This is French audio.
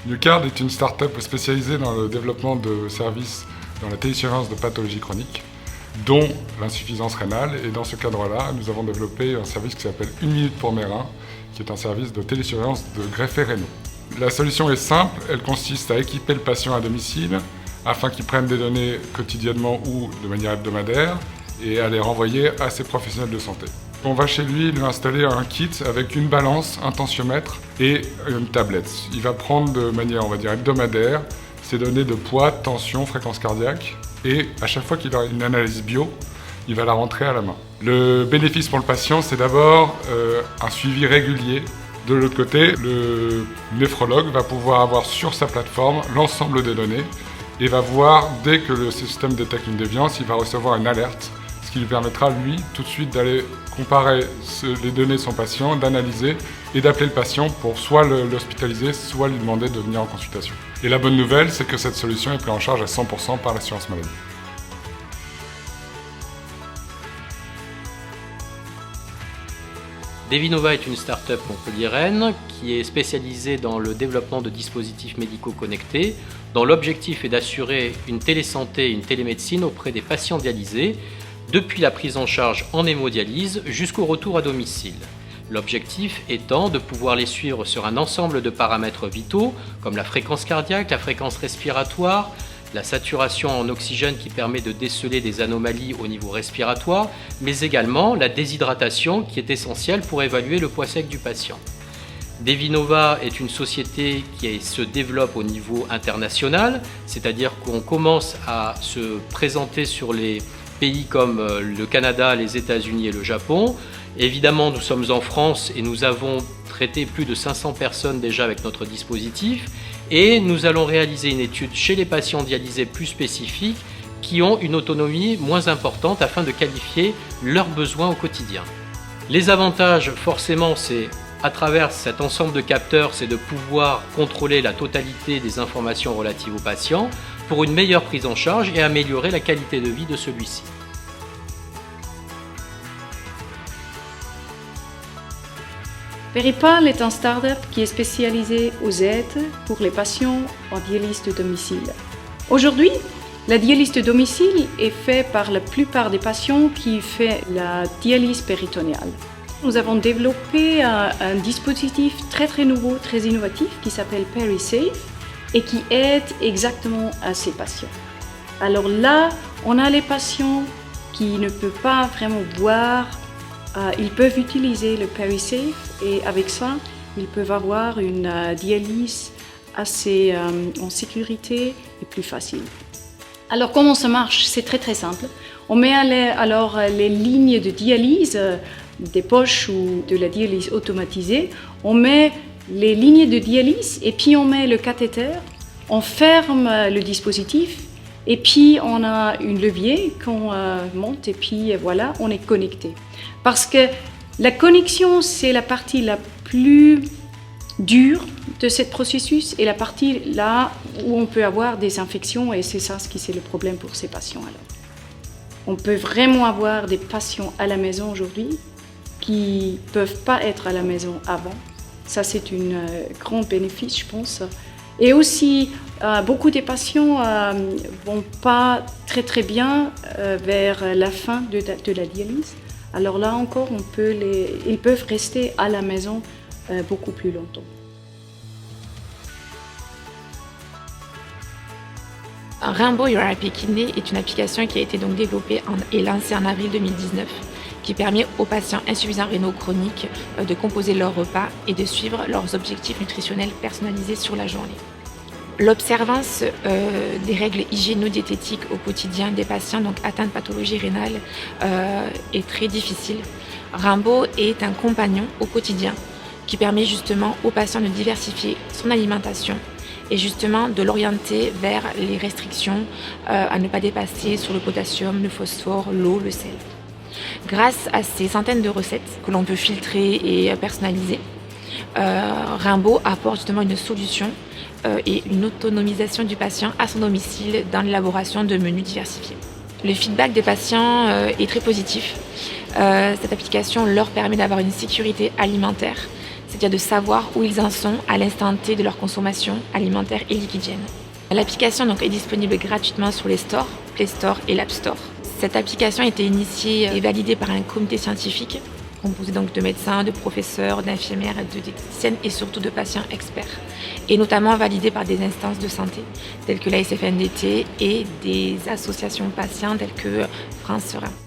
Nucard est une start-up spécialisée dans le développement de services dans la télésurveillance de pathologies chroniques, dont l'insuffisance rénale. Et dans ce cadre-là, nous avons développé un service qui s'appelle 1 minute pour mes reins, qui est un service de télésurveillance de greffés rénaux. La solution est simple, elle consiste à équiper le patient à domicile afin qu'il prenne des données quotidiennement ou de manière hebdomadaire et à les renvoyer à ses professionnels de santé. On va chez lui installer un kit avec une balance, un tensiomètre et une tablette. Il va prendre de manière, on va dire, hebdomadaire ses données de poids, tension, fréquence cardiaque et à chaque fois qu'il aura une analyse bio, il va la rentrer à la main. Le bénéfice pour le patient, c'est d'abord un suivi régulier. De l'autre côté, le néphrologue va pouvoir avoir sur sa plateforme l'ensemble des données et va voir, dès que le système détecte une déviance, il va recevoir une alerte, ce qui lui permettra, lui, tout de suite d'aller comparer les données de son patient, d'analyser et d'appeler le patient pour soit l'hospitaliser, soit lui demander de venir en consultation. Et la bonne nouvelle, c'est que cette solution est prise en charge à 100% par l'assurance maladie. Devinova est une start-up montpelliéraine qui est spécialisée dans le développement de dispositifs médicaux connectés, dont l'objectif est d'assurer une télésanté et une télémédecine auprès des patients dialysés, depuis la prise en charge en hémodialyse jusqu'au retour à domicile. L'objectif étant de pouvoir les suivre sur un ensemble de paramètres vitaux, comme la fréquence cardiaque, la fréquence respiratoire, la saturation en oxygène qui permet de déceler des anomalies au niveau respiratoire, mais également la déshydratation qui est essentielle pour évaluer le poids sec du patient. Devinova est une société qui se développe au niveau international, c'est-à-dire qu'on commence à se présenter sur les pays comme le Canada, les États-Unis et le Japon. Évidemment, nous sommes en France et nous avons traité plus de 500 personnes déjà avec notre dispositif et nous allons réaliser une étude chez les patients dialysés plus spécifiques qui ont une autonomie moins importante afin de qualifier leurs besoins au quotidien. Les avantages, forcément, c'est à travers cet ensemble de capteurs, c'est de pouvoir contrôler la totalité des informations relatives au patient pour une meilleure prise en charge et améliorer la qualité de vie de celui-ci. Peripal est un start-up qui est spécialisé aux aides pour les patients en dialyse de domicile. Aujourd'hui, la dialyse de domicile est faite par la plupart des patients qui font la dialyse péritonéale. Nous avons développé un dispositif très nouveau, très innovatif qui s'appelle PeriSafe et qui aide exactement à ces patients. Alors là, on a les patients qui ne peuvent pas vraiment boire. Ils peuvent utiliser le PeriSafe et avec ça, ils peuvent avoir une dialyse assez en sécurité et plus facile. Alors comment ça marche? C'est très simple. On met alors les lignes de dialyse des poches ou de la dialyse automatisée. On met les lignes de dialyse et puis on met le cathéter. On ferme le dispositif et puis on a une levier qu'on monte et puis voilà, on est connecté. Parce que la connexion, c'est la partie la plus dure de ce processus et la partie là où on peut avoir des infections et c'est ça ce qui c'est le problème pour ces patients. Alors, on peut vraiment avoir des patients à la maison aujourd'hui qui ne peuvent pas être à la maison avant. Ça, c'est un grand bénéfice, je pense. Et aussi, beaucoup des patients ne vont pas très bien vers la fin de la dialyse. Alors là encore, ils peuvent rester à la maison beaucoup plus longtemps. Rainbow Your Happy Kidney est une application qui a été donc développée et lancée en avril 2019, qui permet aux patients insuffisants rénaux chroniques de composer leurs repas et de suivre leurs objectifs nutritionnels personnalisés sur la journée. L'observance des règles hygiéno-diététiques au quotidien des patients donc atteints de pathologie rénale est très difficile. Rainbow est un compagnon au quotidien qui permet justement aux patients de diversifier son alimentation et justement de l'orienter vers les restrictions à ne pas dépasser sur le potassium, le phosphore, l'eau, le sel. Grâce à ces centaines de recettes que l'on peut filtrer et personnaliser, Rainbow apporte justement une solution et une autonomisation du patient à son domicile dans l'élaboration de menus diversifiés. Le feedback des patients est très positif. Cette application leur permet d'avoir une sécurité alimentaire, c'est-à-dire de savoir où ils en sont à l'instant T de leur consommation alimentaire et liquidienne. L'application est disponible gratuitement sur les stores, Play Store et l'App Store. Cette application a été initiée et validée par un comité scientifique composé donc de médecins, de professeurs, d'infirmières, de diététiciennes et surtout de patients experts, et notamment validée par des instances de santé telles que la SFNDT et des associations patients telles que France Serein.